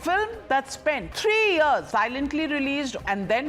Film that spent 3 years silently released and then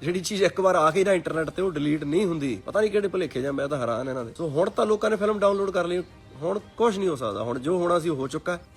ਜਿਹੜੀ ਚੀਜ਼ ਇੱਕ ਵਾਰ ਆ ਗਈ ਨਾ ਇੰਟਰਨੈਟ ਤੇ ਉਹ ਡਿਲੀਟ ਨਹੀਂ ਹੁੰਦੀ। ਪਤਾ ਨਹੀਂ ਕਿਹੜੇ ਭੁਲੇਖੇ ਜਾਂ ਮੈਂ ਤਾਂ ਹੈਰਾਨ ਇਹਨਾਂ ਦੇ। ਸੋ ਹੁਣ ਤਾਂ ਲੋਕਾਂ ਨੇ ਫਿਲਮ ਡਾਊਨਲੋਡ ਕਰ ਲਈ, ਹੁਣ ਕੁਝ ਨਹੀਂ ਹੋ ਸਕਦਾ। ਹੁਣ ਜੋ ਹੋਣਾ ਸੀ ਉਹ ਹੋ ਚੁੱਕਾ ਹੈ।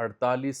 48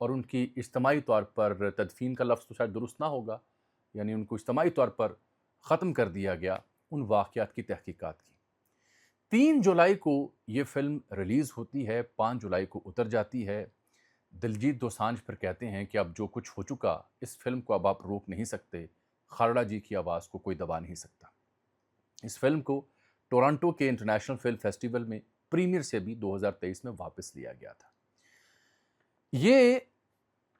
اور ان کی اجتماعی طور پر تدفین کا لفظ تو شاید درست نہ ہوگا، یعنی ان کو اجتماعی طور پر ختم کر دیا گیا، ان واقعات کی تحقیقات کی۔ 3 جولائی کو یہ فلم ریلیز ہوتی ہے، 5 جولائی کو اتر جاتی ہے۔ دلجیت دوسانجھ پھر کہتے ہیں کہ اب جو کچھ ہو چکا، اس فلم کو اب آپ روک نہیں سکتے، کھارڑا جی کی آواز کو کوئی دبا نہیں سکتا۔ اس فلم کو ٹورانٹو کے انٹرنیشنل فلم فیسٹیول میں پریمیئر سے بھی 2023 میں واپس لیا گیا تھا۔ یہ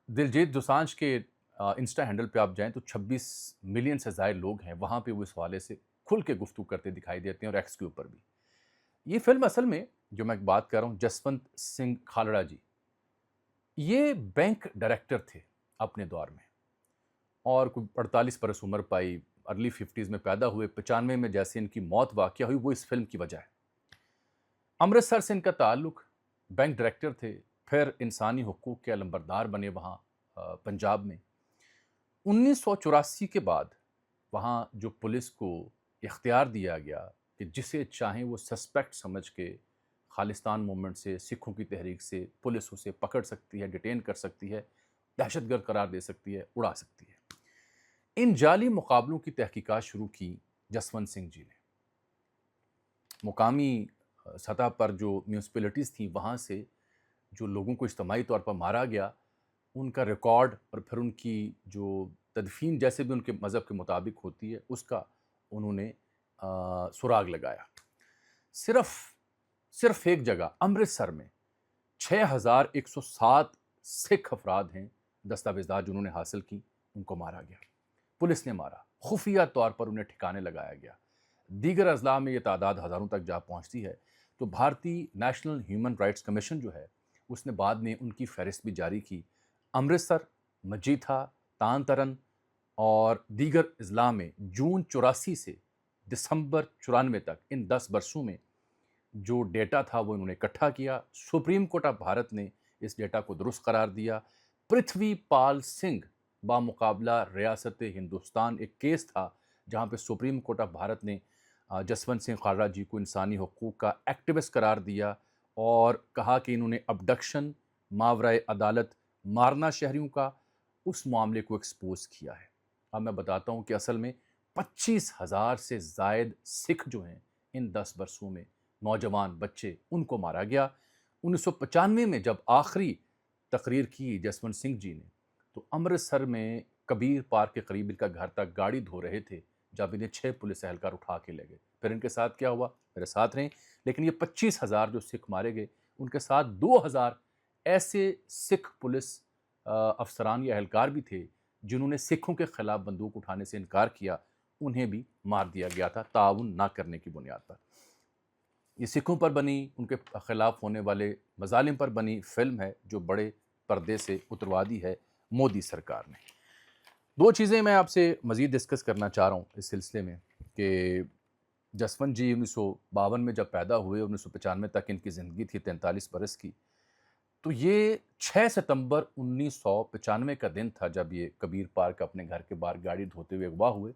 دلجیت دوسانجھ کے انسٹا ہینڈل پہ آپ جائیں تو 26 ملین سے زائد لوگ ہیں، وہاں پہ وہ اس حوالے سے کھل کے گفتگو کرتے دکھائی دیتے ہیں، اور ایکس کے اوپر بھی۔ یہ فلم اصل میں جو میں بات کر رہا ہوں، جسونت سنگھ کھالڑا جی، یہ بینک ڈائریکٹر تھے اپنے دور میں، اور کوئی 48 برس عمر پائی، ارلی 50s میں پیدا ہوئے، 95 میں جیسے ان کی موت واقع ہوئی، وہ اس فلم کی وجہ ہے۔ امرتسر سے ان کا تعلق، بینک ڈائریکٹر تھے، پھر انسانی حقوق کے علمبردار بنے وہاں پنجاب میں۔ 1984 کے بعد وہاں جو پولیس کو اختیار دیا گیا کہ جسے چاہیں وہ سسپیکٹ سمجھ کے خالصتان موومنٹ سے، سکھوں کی تحریک سے پولیس اسے پکڑ سکتی ہے، ڈیٹین کر سکتی ہے، دہشت گرد قرار دے سکتی ہے، اڑا سکتی ہے۔ ان جعلی مقابلوں کی تحقیقات شروع کی جسونت سنگھ جی نے۔ مقامی سطح پر جو میونسپلٹیز تھیں، وہاں سے جو لوگوں کو اجتماعی طور پر مارا گیا، ان کا ریکارڈ اور پھر ان کی جو تدفین جیسے بھی ان کے مذہب کے مطابق ہوتی ہے، اس کا انہوں نے سراغ لگایا۔ صرف ایک جگہ امرتسر میں 6107 سکھ افراد ہیں دستاویزات جنہوں نے حاصل کی، ان کو مارا گیا، پولیس نے مارا، خفیہ طور پر انہیں ٹھکانے لگایا گیا۔ دیگر اضلاع میں یہ تعداد ہزاروں تک جا پہنچتی ہے۔ تو بھارتی نیشنل ہیومن رائٹس کمیشن جو ہے، اس نے بعد میں ان کی فہرست بھی جاری کی۔ امرتسر، مجیٹھا، تان ترن اور دیگر اضلاع میں جون 84 سے دسمبر 94 تک، ان 10 برسوں میں جو ڈیٹا تھا وہ انہوں نے اکٹھا کیا۔ سپریم کورٹ آف بھارت نے اس ڈیٹا کو درست قرار دیا۔ پرتھوی پال سنگھ بامقابلہ ریاست ہندوستان ایک کیس تھا جہاں پہ سپریم کورٹ آف بھارت نے جسونت سنگھ کھالڑا جی کو انسانی حقوق کا ایکٹیوسٹ قرار دیا اور کہا کہ انہوں نے ابڈکشن، ماورائے عدالت مارنا شہریوں کا، اس معاملے کو ایکسپوز کیا ہے۔ اب میں بتاتا ہوں کہ اصل میں 25,000 سے زائد سکھ جو ہیں ان 10 برسوں میں، نوجوان بچے، ان کو مارا گیا۔ 1995 میں جب آخری تقریر کی جسونت سنگھ جی نے، تو امرتسر میں کبیر پارک کے قریب ان کا گھر تک گاڑی دھو رہے تھے جب انہیں 6 پولیس اہلکار اٹھا کے لے گئے۔ پھر ان کے ساتھ کیا ہوا، میرے ساتھ رہیں۔ لیکن یہ 25,000 جو سکھ مارے گئے، ان کے ساتھ 2,000 ایسے سکھ پولیس افسران یا اہلکار بھی تھے جنہوں نے سکھوں کے خلاف بندوق اٹھانے سے انکار کیا، انہیں بھی مار دیا گیا تھا تعاون نہ کرنے کی بنیاد پر۔ یہ سکھوں پر بنی، ان کے خلاف ہونے والے مظالم پر بنی فلم ہے جو بڑے پردے سے اتروا دی ہے مودی سرکار نے۔ 2 چیزیں میں آپ سے مزید ڈسکس کرنا چاہ رہا ہوں اس سلسلے میں کہ جسونت جی 1952 میں جب پیدا ہوئے، 1995 تک ان کی زندگی تھی 43 برس کی، تو یہ 6 ستمبر 1995 کا دن تھا جب یہ کبیر پارک اپنے گھر کے باہر گاڑی دھوتے ہوئے اغوا ہوئے۔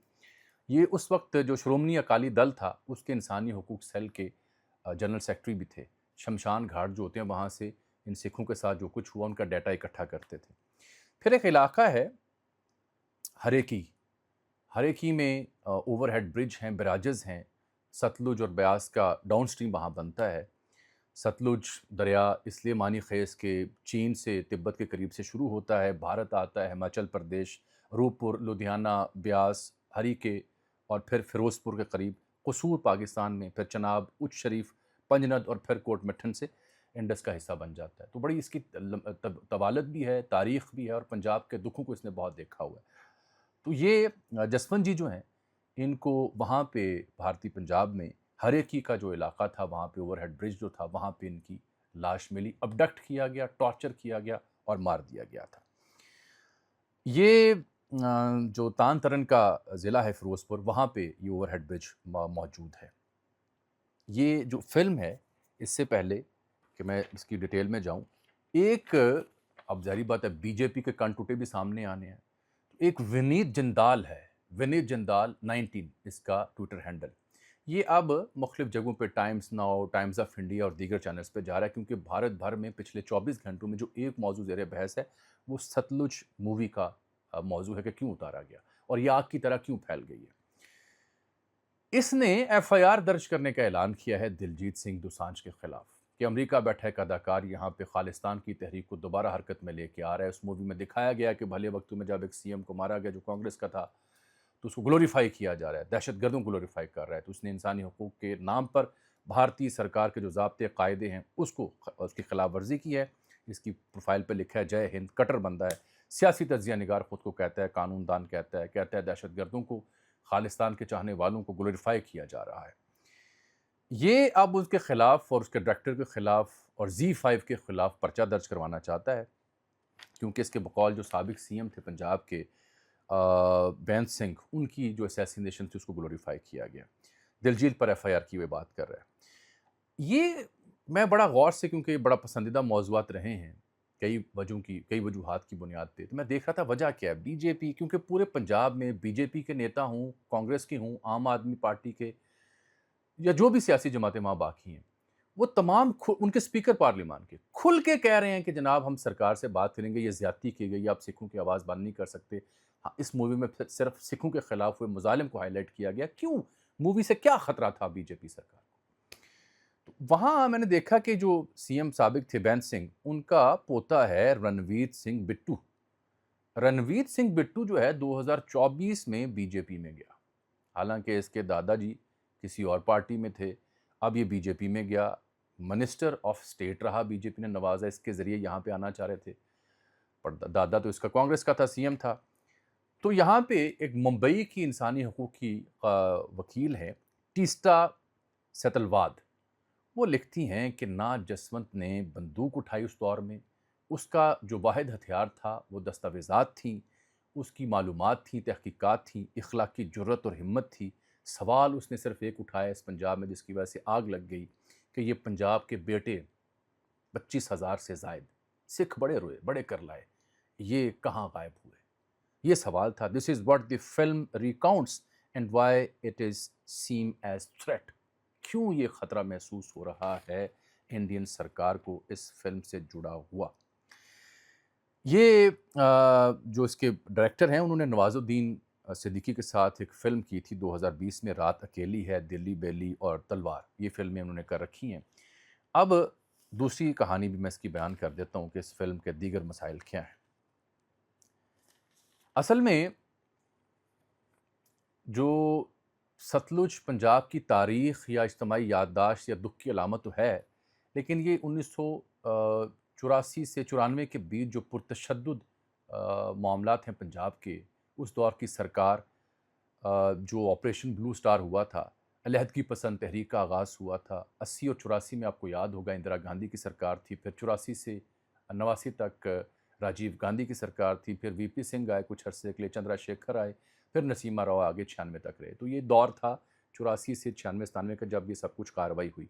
یہ اس وقت جو شرومنی اکالی دل تھا، اس کے انسانی حقوق سیل کے جنرل سیکرٹری بھی تھے۔ شمشان گھاٹ جو ہوتے ہیں، وہاں سے ان سکھوں کے ساتھ جو کچھ ہوا ان کا ڈیٹا اکٹھا کرتے تھے۔ پھر ایک علاقہ ہے ہریکی میں اوور ہیڈ برج ہیں، براجز ہیں، ستلج اور بیاس کا ڈاؤن سٹریم وہاں بنتا ہے۔ ستلج دریا اس لیے معنی خیز کہ چین سے تبت کے قریب سے شروع ہوتا ہے، بھارت آتا ہے، ہماچل پردیش، روپور، لدھیانہ، بیاس، ہریکے اور پھر فیروز پور کے قریب، قصور پاکستان میں، پھر چناب، اچ شریف، پنجند اور پھر کوٹ مٹھن سے انڈس کا حصہ بن جاتا ہے۔ تو بڑی اس کی طوالت بھی ہے، تاریخ بھی ہے، اور پنجاب کے دکھوں کو اس نے بہت دیکھا ہوا ہے۔ تو یہ جسونت جی جو ہیں، ان کو وہاں پہ بھارتی پنجاب میں ہریکی کا جو علاقہ تھا، وہاں پہ اوور ہیڈ برج جو تھا، وہاں پہ ان کی لاش ملی، ابڈکٹ کیا گیا، ٹارچر کیا گیا اور مار دیا گیا تھا۔ یہ جو تان ترن کا ضلع ہے فیروز پور، وہاں پہ یہ اوور ہیڈ برج موجود ہے۔ یہ جو فلم ہے، اس سے پہلے کہ میں اس کی ڈیٹیل میں جاؤں، ایک اب ظاہری بات ہے بی جے پی کے کنٹوٹے بھی سامنے آنے ہیں۔ ایک ونیت جندال ہے، ونیت جندال 19 اس کا ٹویٹر ہینڈل۔ یہ اب مختلف جگہوں پہ Times now, Times of India اور دیگر چینلز پہ جا رہا ہے، کیونکہ بھارت بھر میں پچھلے 24 گھنٹوں میں جو ایک موضوع زیر بحث ہے وہ ستلج مووی کا موضوع ہے کہ کیوں اتارا گیا اور یہ آگ کی طرح کیوں پھیل گئی ہے۔ اس نے ایف آئی آر درج کرنے کا اعلان کیا ہے دلجیت سنگھ دوسانجھ کے خلاف کہ امریکہ بیٹھا ایک اداکار یہاں پہ خالستان کی تحریک کو دوبارہ حرکت میں لے کے آ رہا ہے۔ اس مووی میں دکھایا گیا کہ بھلے وقتوں میں جب ایک سی ایم کو مارا گیا جو کانگریس کا تھا تو اس کو گلوریفائی کیا جا رہا ہے، دہشت گردوں کو گلوریفائی کر رہا ہے، تو اس نے انسانی حقوق کے نام پر بھارتی سرکار کے جو ضابطے قاعدے ہیں اس کی خلاف ورزی کی ہے۔ اس کی پروفائل پہ لکھا ہے جے ہند، کٹر بندہ ہے، سیاسی تجزیہ نگار خود کو کہتا ہے، قانون دان کہتا ہے دہشت گردوں کو، خالستان کے چاہنے والوں کو گلوریفائی کیا جا رہا ہے۔ یہ اب اس کے خلاف اور اس کے ڈائریکٹر کے خلاف اور زی5 کے خلاف پرچہ درج کروانا چاہتا ہے، کیونکہ اس کے بقول جو سابق سی ایم تھے پنجاب کے بینت سنگھ، ان کی جو اسیسینیشن تھی اس کو گلوریفائی کیا گیا۔ دلجیت پر ایف آئی آر کی ہوئے بات کر رہا ہے۔ یہ میں بڑا غور سے، کیونکہ بڑا پسندیدہ موضوعات رہے ہیں کئی وجوہات کی بنیاد پہ، تو میں دیکھ رہا تھا وجہ کیا ہے۔ بی جے پی، کیونکہ پورے پنجاب میں بی جے پی کے نیتا ہوں، کانگریس کے ہوں، عام آدمی پارٹی کے یا جو بھی سیاسی جماعتیں وہاں باقی ہیں، وہ تمام ان کے اسپیکر پارلیمان کے کھل کے کہہ رہے ہیں کہ جناب ہم سرکار سے بات کریں گے، یہ زیادتی کی گئی، آپ سکھوں کی آواز بند نہیں کر سکتے۔ ہاں، اس مووی میں صرف سکھوں کے خلاف ہوئے مظالم کو ہائی لائٹ کیا گیا۔ کیوں؟ مووی سے کیا خطرہ تھا بی جے پی سرکار کو؟ تو وہاں میں نے دیکھا کہ جو سی ایم سابق تھے بینت سنگھ، ان کا پوتا ہے رنویر سنگھ بٹو۔ رنویر سنگھ بٹو جو ہے 2024 میں بی جے پی میں گیا، حالانکہ اس کے دادا جی کسی اور پارٹی میں تھے، اب یہ بی جے پی میں گیا، منسٹر آف اسٹیٹ رہا، بی جے پی نے نوازا، اس کے ذریعے یہاں پہ آنا چاہ رہے تھے، پر دادا تو اس کا کانگریس کا تھا، سی ایم تھا۔ تو یہاں پہ ایک ممبئی کی انسانی حقوق کی وکیل ہے ٹیسٹا سیتلواد، وہ لکھتی ہیں کہ نا جسونت نے بندوق اٹھائی اس دور میں، اس کا جو واحد ہتھیار تھا وہ دستاویزات تھیں، اس کی معلومات تھیں، تحقیقات تھیں، اخلاقی جرت اور ہمت تھی۔ سوال اس نے صرف ایک اٹھایا اس پنجاب میں جس کی وجہ سے آگ لگ گئی کہ یہ پنجاب کے بیٹے 25,000 سے زائد سکھ بڑے روئے، بڑے کرلائے، یہ کہاں غائب ہوئے؟ یہ سوال تھا۔ This is what the film recounts and why it is same as threat. کیوں یہ خطرہ محسوس ہو رہا ہے انڈین سرکار کو اس فلم سے جڑا ہوا؟ یہ جو اس کے ڈائریکٹر ہیں انہوں نے نواز الدین صدیقی کے ساتھ ایک فلم کی تھی 2020 میں، رات اکیلی ہے، دلی بیلی اور تلوار، یہ فلمیں انہوں نے کر رکھی ہیں۔ اب دوسری کہانی بھی میں اس کی بیان کر دیتا ہوں کہ اس فلم کے دیگر مسائل کیا ہیں۔ اصل میں جو ستلج پنجاب کی تاریخ یا اجتماعی یادداشت یا دکھ کی علامت تو ہے، لیکن یہ 1984 سے 94 کے بیچ جو پرتشدد معاملات ہیں پنجاب کے، اس دور کی سرکار جو آپریشن بلو سٹار ہوا تھا، علیحدگی پسند تحریک کا آغاز ہوا تھا 80 اور 84 میں، آپ کو یاد ہوگا اندرا گاندھی کی سرکار تھی، پھر 84 سے 89 تک راجیو گاندھی کی سرکار تھی، پھر وی پی سنگھ آئے کچھ عرصے کے لیے، چندرا شیکھر آئے، پھر نسیمہ راؤ آگے 96 تک رہے۔ تو یہ دور تھا 84 سے 96 97 کا جب یہ سب کچھ کارروائی ہوئی۔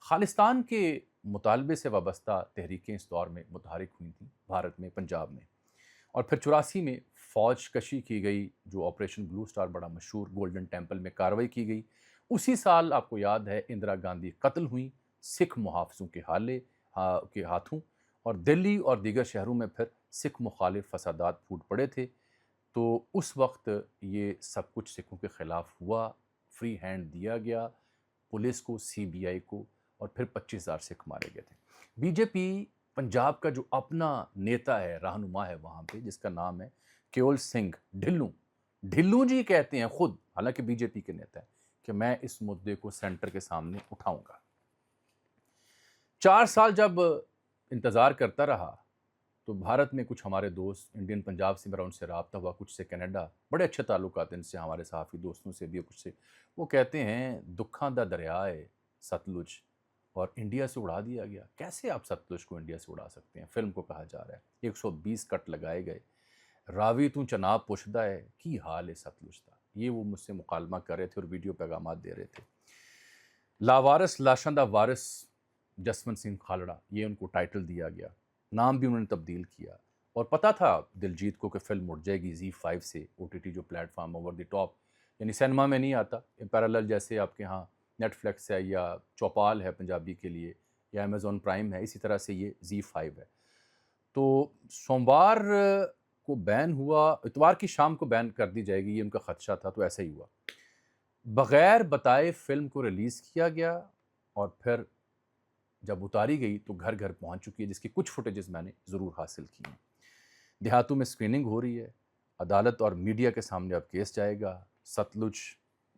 خالستان کے مطالبے سے وابستہ تحریکیں اس دور میں متحرک ہوئی تھیں بھارت میں، پنجاب میں، اور پھر 84 میں فوج کشی کی گئی، جو آپریشن بلو سٹار بڑا مشہور، گولڈن ٹیمپل میں کارروائی کی گئی۔ اسی سال آپ کو یاد ہے اندرا گاندھی قتل ہوئیں سکھ محافظوں کے ہاتھوں، اور دلی اور دیگر شہروں میں پھر سکھ مخالف فسادات پھوٹ پڑے تھے۔ تو اس وقت یہ سب کچھ سکھوں کے خلاف ہوا، فری ہینڈ دیا گیا پولیس کو، سی بی آئی کو، اور پھر 25,000 سکھ مارے گئے تھے۔ بی جے پی پنجاب کا جو اپنا نیتا ہے، رہنما ہے وہاں پہ، جس کا نام ہے کیول سنگھ ڈھلوں جی کہتے ہیں خود، حالانکہ بی جے پی کے نیتا ہے، کہ میں اس مدعے کو سینٹر کے سامنے اٹھاؤں گا۔ 4 سال جب انتظار کرتا رہا تو بھارت میں کچھ ہمارے دوست انڈین پنجاب سے، میرا ان سے رابطہ ہوا، کچھ سے کینیڈا، بڑے اچھے تعلقات ان سے، ہمارے صحافی دوستوں سے بھی، کچھ سے، وہ کہتے ہیں دکھاں دا دریا ہے ستلج، اور انڈیا سے اڑا دیا گیا۔ کیسے آپ ستلج کو انڈیا سے اڑا سکتے ہیں؟ فلم کو کہا جا رہا ہے 120 کٹ لگائے گئے، راوی تو چناب پوشدہ ہے کی حال ہے ستلج دا، یہ وہ مجھ سے مکالمہ کر رہے تھے اور ویڈیو پیغامات دے رہے تھے۔ لاوارس لاشاں دا وارث جسونت سنگھ کھالڑا، یہ ان کو ٹائٹل دیا گیا، نام بھی انہوں نے تبدیل کیا، اور پتہ تھا دلجیت کو کہ فلم اٹھ جائے گی زی5 سے، او ٹی ٹی جو plate form over the top یعنی سینما میں نہیں آتا پیرالل، جیسے آپ کے ہاں نیٹ فلیکس ہے یا چوپال ہے پنجابی کے لیے یا امیزون پرائم ہے، اسی طرح سے یہ زی5 ہے. تو سوموار کو بین ہوا، اتوار کی شام کو بین کر دی جائے گی، یہ ان کا خدشہ تھا، تو ایسا ہی ہوا. بغیر بتائے فلم کو ریلیز کیا گیا اور پھر جب اتاری گئی تو گھر گھر پہنچ چکی ہے، جس کی کچھ فوٹیجز میں نے ضرور حاصل کی ہیں. دیہاتوں میں اسکریننگ ہو رہی ہے، عدالت اور میڈیا کے سامنے اب کیس جائے گا. ستلج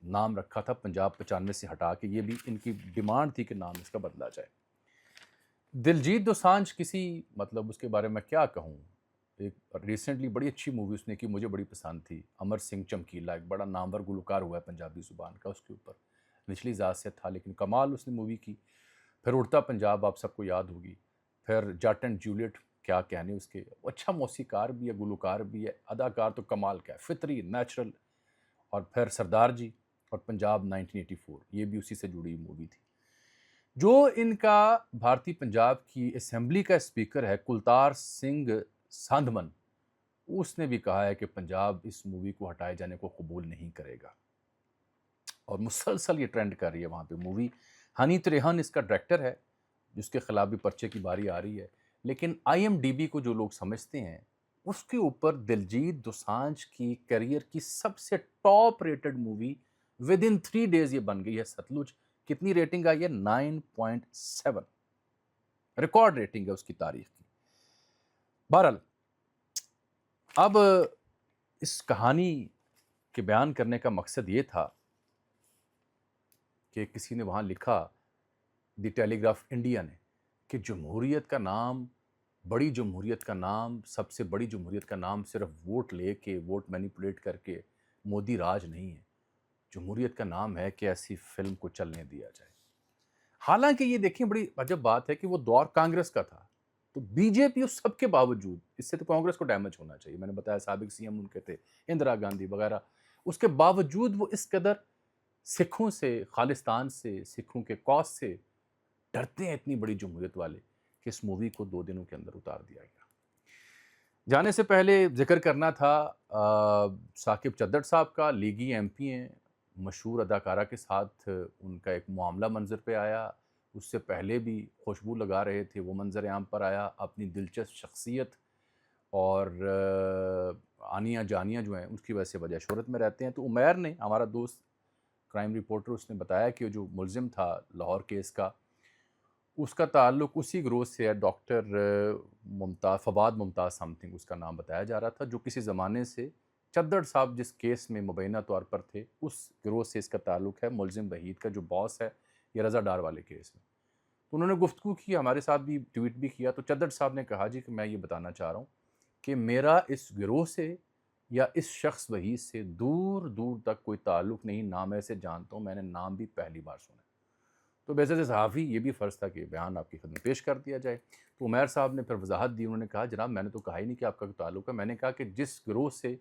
نام رکھا تھا پنجاب 95 سے ہٹا کے، یہ بھی ان کی ڈیمانڈ تھی کہ نام اس کا بدلا جائے. دلجیت دوسانجھ کسی مطلب اس کے بارے میں کیا کہوں، ایک ریسنٹلی بڑی اچھی مووی اس نے کی، مجھے بڑی پسند تھی، امر سنگھ چمکیلا، ایک بڑا نامور گلوکار ہوا ہے پنجابی زبان کا، اس کے اوپر نچلی ذات سے تھا لیکن کمال اس نے مووی کی. پھر اڑتا پنجاب آپ سب کو یاد ہوگی، پھر جٹ اینڈ جولیٹ، کیا کہنے اس کے، اچھا موسیقار بھی ہے، گلوکار بھی ہے، اداکار تو کمال کا ہے، فطری نیچرل. اور پھر سردار جی اور پنجاب 1984، یہ بھی اسی سے جڑی مووی تھی. جو ان کا بھارتی پنجاب کی اسمبلی کا اسپیکر ہے کلتار سنگھ ساندھمن، اس نے بھی کہا ہے کہ پنجاب اس مووی کو ہٹائے جانے کو قبول نہیں کرے گا. اور مسلسل یہ ٹرینڈ کر رہی ہے وہاں پہ مووی. ہنی تریہن اس کا ڈائریکٹر ہے، جس کے خلاف بھی پرچے کی باری آ رہی ہے. لیکن IMDb کو جو لوگ سمجھتے ہیں، اس کے اوپر دلجیت دوسانجھ کی کیریئر کی سب سے top rated movie with in 3 days یہ بن گئی ہے ستلج. کتنی ریٹنگ آئی ہے؟ 9.7، ریکارڈ ریٹنگ ہے اس کی تاریخ کی. بہرحال اب اس کہانی کے بیان کرنے کا مقصد یہ تھا کہ کسی نے وہاں لکھا، دی ٹیلی گراف انڈیا نے، کہ جمہوریت کا نام، بڑی جمہوریت کا نام، سب سے بڑی جمہوریت کا نام صرف ووٹ لے کے، ووٹ مینیپولیٹ کر کے مودی راج نہیں ہے. جمہوریت کا نام ہے کہ ایسی فلم کو چلنے دیا جائے. حالانکہ یہ دیکھیں بڑی عجب بات ہے کہ وہ دور کانگریس کا تھا، تو بی جے پی اس سب کے باوجود، اس سے تو کانگریس کو ڈیمیج ہونا چاہیے، میں نے بتایا سابق CM ان کے تھے اندرا گاندھی وغیرہ، اس کے باوجود وہ اس قدر سکھوں سے، خالصتان سے، سکھوں کے کاز سے ڈرتے ہیں اتنی بڑی جمہوریت والے، کہ اس مووی کو 2 دنوں کے اندر اتار دیا گیا. جانے سے پہلے ذکر کرنا تھا ثاقب چدر صاحب کا، لیگی MP ہیں، مشہور اداکارہ کے ساتھ ان کا ایک معاملہ منظر پہ آیا. اس سے پہلے بھی خوشبو لگا رہے تھے، وہ منظر عام پر آیا. اپنی دلچسپ شخصیت اور آنیاں جانیاں جو ہیں اس کی وجہ سے وجہ شہرت میں رہتے ہیں. تو عمیر نے، ہمارا دوست کرائم رپورٹر، اس نے بتایا کہ جو ملزم تھا لاہور کیس کا، اس کا تعلق اسی گروہ سے ہے، ڈاکٹر فواد ممتاز سم تھنگ اس کا نام بتایا جا رہا تھا، جو کسی زمانے سے چدر صاحب جس کیس میں مبینہ طور پر تھے، اس گروہ سے اس کا تعلق ہے. ملزم وحید کا جو باس ہے یہ رضا ڈار والے کیس میں. تو انہوں نے گفتگو کی، ہمارے ساتھ بھی ٹویٹ بھی کیا. تو چدر صاحب نے کہا جی کہ میں یہ بتانا چاہ رہا ہوں کہ میرا اس گروہ سے یا اس شخص وحید سے دور دور تک کوئی تعلق نہیں، نہ میں اسے جانتا ہوں، میں نے نام بھی پہلی بار سنا. تو بحیثیت صحافی یہ بھی فرض تھا کہ بیان آپ کی خدمت پیش کر دیا جائے. تو عمیر صاحب نے پھر وضاحت دی، انہوں نے کہا جناب میں نے تو کہا ہی نہیں کہ آپ کا کوئی تعلق ہے، میں نے کہا کہ جس گروہ سے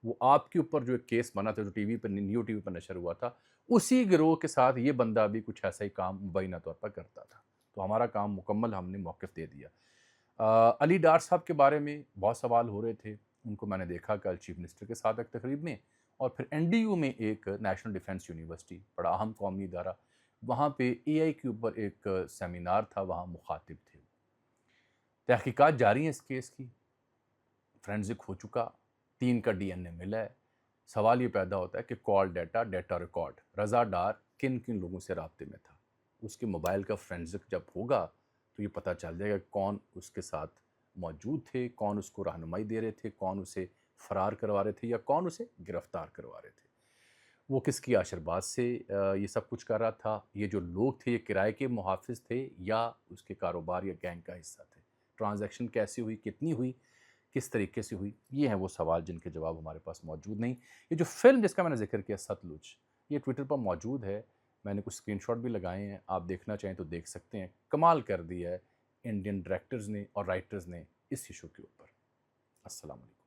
وہ آپ کے اوپر جو ایک کیس بنا تھا، جو ٹی وی پر، نیو ٹی وی پر نشر ہوا تھا، اسی گروہ کے ساتھ یہ بندہ بھی کچھ ایسا ہی کام مبینہ طور پر کرتا تھا. تو ہمارا کام مکمل، ہم نے موقف دے دیا. علی ڈار صاحب کے بارے میں بہت سوال ہو رہے تھے، ان کو میں نے دیکھا کل چیف منسٹر کے ساتھ ایک تقریب میں، اور پھر NDU میں ایک نیشنل ڈیفنس یونیورسٹی، بڑا اہم قومی ادارہ، وہاں پہ AI کے اوپر ایک سیمینار تھا، وہاں مخاطب تھے. تحقیقات جاری ہیں اس کیس کی، فرینزک ہو چکا، 3 کا DNA ملا ہے. سوال یہ پیدا ہوتا ہے کہ کال ڈیٹا ریکارڈ، رضا ڈار کن کن لوگوں سے رابطے میں تھا. اس کے موبائل کا فرینزک جب ہوگا تو یہ پتہ چل جائے گا کون اس کے ساتھ موجود تھے، کون اس کو رہنمائی دے رہے تھے، کون اسے فرار کروا رہے تھے یا کون اسے گرفتار کروا رہے تھے، وہ کس کی آشرباز سے یہ سب کچھ کر رہا تھا، یہ جو لوگ تھے یہ کرائے کے محافظ تھے یا اس کے کاروبار یا گینگ کا حصہ تھے، ٹرانزیکشن کیسی ہوئی، کتنی ہوئی، کس طریقے سے ہوئی. یہ ہیں وہ سوال جن کے جواب ہمارے پاس موجود نہیں. یہ جو فلم جس کا میں نے ذکر کیا ستلج، یہ ٹویٹر پر موجود ہے، میں نے کچھ اسکرین شاٹ بھی لگائے ہیں، آپ دیکھنا چاہیں تو دیکھ سکتے ہیں. کمال کر دیا ہے انڈین ڈائریکٹرز نے اور رائٹرز نے اس ایشو کے اوپر. السلام علیکم.